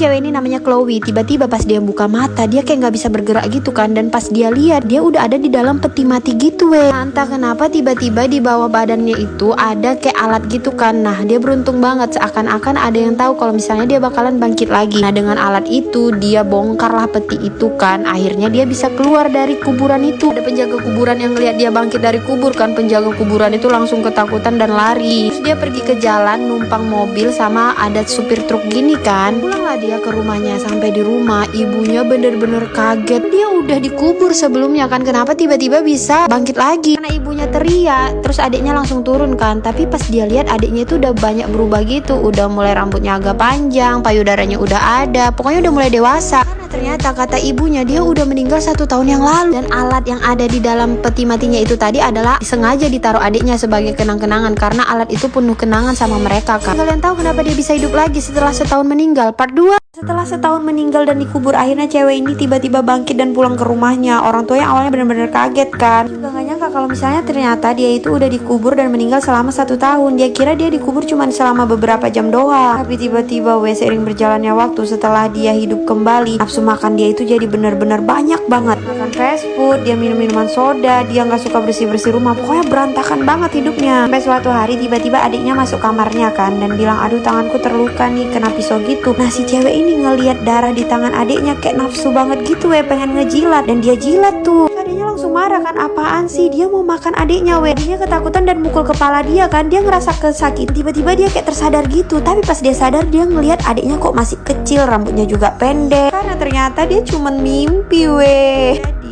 cewek ini namanya Chloe. Tiba-tiba pas dia buka mata, dia kayak nggak bisa bergerak gitu kan. Dan pas dia lihat, dia udah ada di dalam peti mati gitu weh. Nah, entah kenapa tiba-tiba di bawah badannya itu ada kayak alat gitu kan. Nah, dia beruntung banget, seakan-akan ada yang tahu kalau misalnya dia bakalan bangkit lagi. Nah, dengan alat itu dia bongkarlah peti itu kan. Akhirnya dia bisa keluar dari kuburan itu. Ada penjaga kuburan yang ngeliat dia bangkit dari kubur kan. Penjaga kuburan itu langsung ketakutan dan lari. Terus dia pergi ke jalan numpang mobil sama ada supir truk gini kan. Pulanglah dia ke rumahnya. Sampai di rumah ibunya bener-bener kaget. Dia udah dikubur sebelumnya kan. Kenapa tiba-tiba bisa bangkit lagi? Karena ibunya teriak. Terus adiknya langsung turun kan. Tapi pas dia lihat adiknya itu udah banyak berubah gitu. Udah mulai rambutnya agak panjang, payudaranya udah ada. Pokoknya udah mulai dewasa. Karena ternyata kata ibunya dia udah meninggal 1 tahun yang lalu. Dan alat yang ada di dalam peti matinya itu tadi adalah sengaja ditaruh adiknya sebagai kenang-kenangan. Karena alat itu penuh kenangan sama mereka kan. Kalian tahu kenapa dia bisa hidup lagi setelah setahun meninggal? Part 2. Setelah setahun meninggal dan dikubur, akhirnya cewek ini tiba-tiba bangkit dan pulang ke rumahnya. Orang tuanya awalnya benar-benar kaget kan. Juga gak nyangka kalau misalnya ternyata dia itu udah dikubur dan meninggal selama 1 tahun. Dia kira dia dikubur cuma selama beberapa jam doang. Tapi tiba-tiba seiring berjalannya waktu, setelah dia hidup kembali, nafsu makan dia itu jadi benar-benar banyak banget. Makan fast food, dia minum minuman soda, dia gak suka bersih-bersih rumah. Pokoknya berantakan banget hidupnya. Sampai suatu hari tiba-tiba adiknya masuk kamarnya kan dan bilang, aduh tanganku terluka nih kena pisau gitu. Nah si cewek ini ngelihat darah di tangan adiknya kayak nafsu banget gitu pengen ngejilat. Dan dia jilat tuh. Adiknya langsung marah kan, apaan sih, dia mau makan adiknya Adiknya ketakutan dan mukul kepala dia kan. Dia ngerasa kesakit. Tiba-tiba dia kayak tersadar gitu. Tapi pas dia sadar, dia ngelihat adiknya kok masih kecil, rambutnya juga pendek. Karena ternyata dia cuman mimpi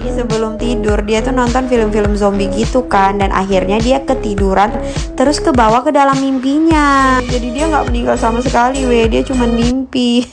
Jadi sebelum tidur dia tuh nonton film-film zombie gitu kan. Dan akhirnya dia ketiduran, terus kebawa ke dalam mimpinya. Jadi dia gak meninggal sama sekali dia cuman mimpi.